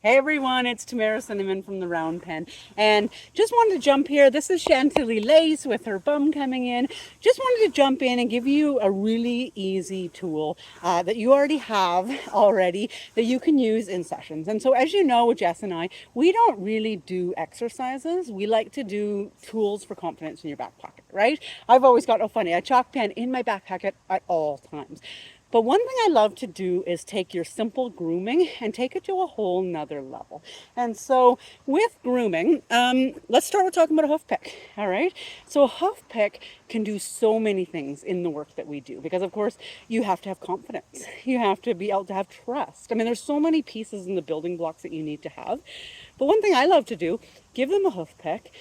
Hey everyone, it's Tamara Cinnamon from the Round Pen, and just wanted to jump here. This is Chantilly Lace with her bum coming in. Just wanted to jump in and give you a really easy tool that you already have already that you can use in sessions. And so, as you know, with Jess and I, we don't really do exercises. We like to do tools for confidence in your back pocket, right? I've always got a chalk pen in my back pocket at all times. But one thing I love to do is take your simple grooming and take it to a whole nother level. And so with grooming, let's start with talking about a hoof pick. All right. So a hoof pick can do so many things in the work that we do because of course you have to have confidence. You have to be able to have trust. I mean, there's so many pieces in the building blocks that you need to have. But one thing I love to do, give them a hoof pick,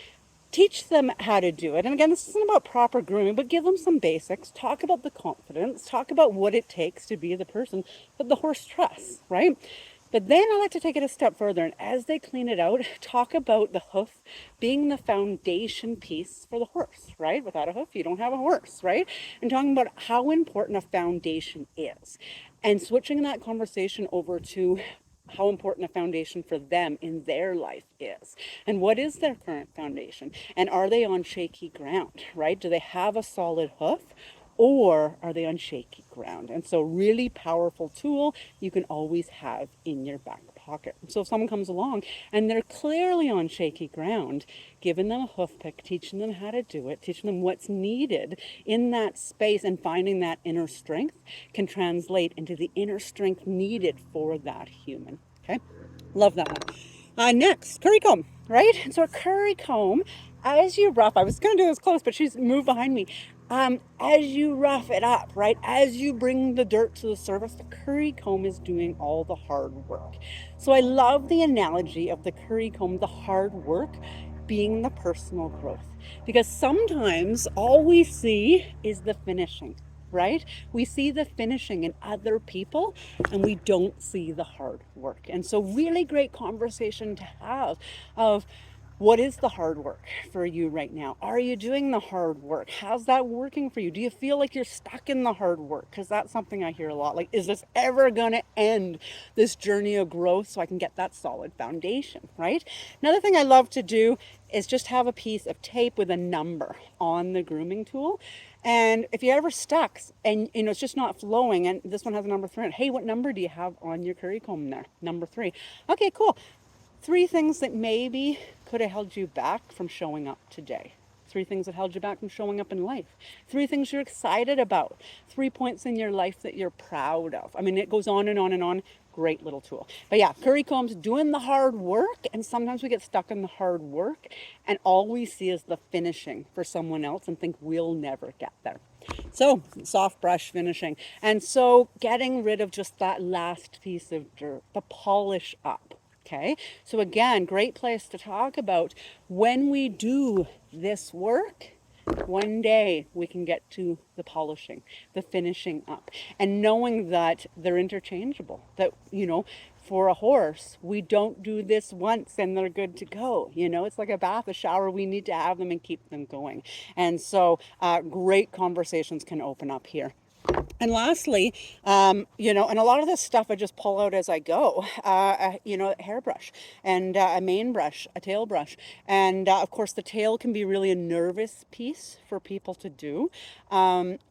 teach them how to do it. And again, this isn't about proper grooming, but give them some basics. Talk about the confidence. Talk about what it takes to be the person that the horse trusts, right? But then I like to take it a step further. And as they clean it out, talk about the hoof being the foundation piece for the horse, right? Without a hoof, you don't have a horse, right? And talking about how important a foundation is. And switching that conversation over to how important a foundation for them in their life is and what is their current foundation and are they on shaky ground, right? Do they have a solid hoof or are they on shaky ground? And so really powerful tool you can always have in your back pocket. So if someone comes along and they're clearly on shaky ground, giving them a hoof pick, teaching them how to do it, teaching them what's needed in that space and finding that inner strength can translate into the inner strength needed for that human. Okay, love that one. Next, curry comb, right? So a curry comb, as you rough, I was going to do this close, but she's moved behind me. As you rough it up, right? As you bring the dirt to the surface, the curry comb is doing all the hard work. So I love the analogy of the curry comb, the hard work being the personal growth. Because sometimes all we see is the finishing, right? We see the finishing in other people and we don't see the hard work. And so really great conversation to have of what is the hard work for you right now? Are you doing the hard work? How's that working for you? Do you feel like you're stuck in the hard work? Because that's something I hear a lot. Like, is this ever going to end, this journey of growth, so I can get that solid foundation, right? Another thing I love to do is just have a piece of tape with a number on the grooming tool. And if you're ever stuck and it's just not flowing, and this one has a number 3 on it, hey, what number do you have on your curry comb there? Number 3. Okay, cool. 3 things that maybe could have held you back from showing up today. 3 things that held you back from showing up in life. 3 things you're excited about. 3 points in your life that you're proud of. I mean, it goes on and on and on. Great little tool. But yeah, curry combs doing the hard work, and sometimes we get stuck in the hard work and all we see is the finishing for someone else and think we'll never get there. So soft brush finishing. And so getting rid of just that last piece of dirt, the polish up. Okay, so again, great place to talk about when we do this work. One day we can get to the polishing, the finishing up, and knowing that they're interchangeable. That, for a horse, we don't do this once and they're good to go. It's like a bath, a shower. We need to have them and keep them going. And so great conversations can open up here. And lastly, and a lot of this stuff I just pull out as I go, a hairbrush and a mane brush, a tail brush. And of course, the tail can be really a nervous piece for people to do.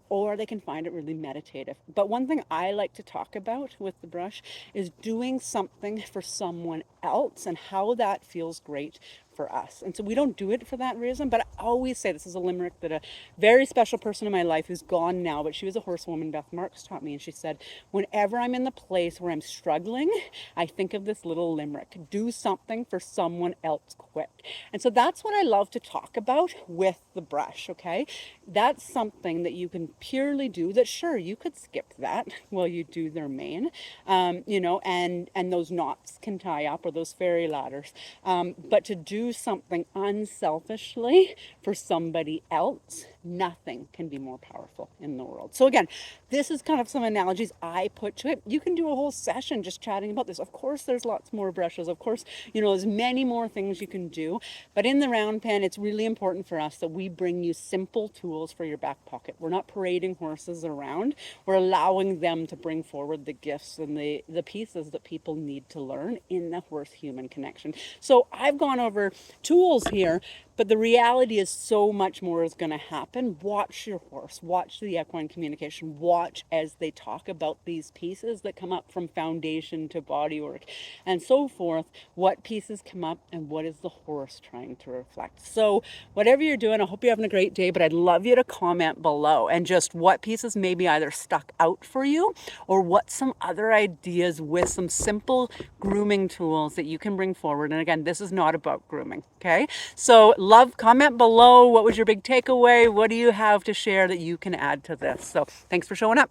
Or they can find it really meditative. But one thing I like to talk about with the brush is doing something for someone else and how that feels great for us. And so we don't do it for that reason, but I always say, this is a limerick that a very special person in my life who's gone now, but she was a horsewoman, Beth Marks, taught me. And she said, whenever I'm in the place where I'm struggling, I think of this little limerick: do something for someone else quick. And so that's what I love to talk about with the brush. Okay, that's something that you can purely do, that sure, you could skip that while you do their mane, and those knots can tie up, or those fairy ladders, but to do something unselfishly for somebody else, nothing can be more powerful in the world. So again, this is kind of some analogies I put to it. You can do a whole session just chatting about this. Of course, there's lots more brushes. Of course, there's many more things you can do. But in the round pen, it's really important for us that we bring you simple tools for your back pocket. We're not parading horses around. We're allowing them to bring forward the gifts and the pieces that people need to learn in the horse-human connection. So I've gone over tools here, but the reality is so much more is going to happen. Watch your horse, watch the equine communication, watch as they talk about these pieces that come up from foundation to body work and so forth, what pieces come up and what is the horse trying to reflect. So whatever you're doing, I hope you're having a great day, but I'd love you to comment below and just what pieces maybe either stuck out for you or what some other ideas with some simple grooming tools that you can bring forward. And again, this is not about grooming, okay? So comment below. What was your big takeaway? What do you have to share that you can add to this? So thanks for showing up.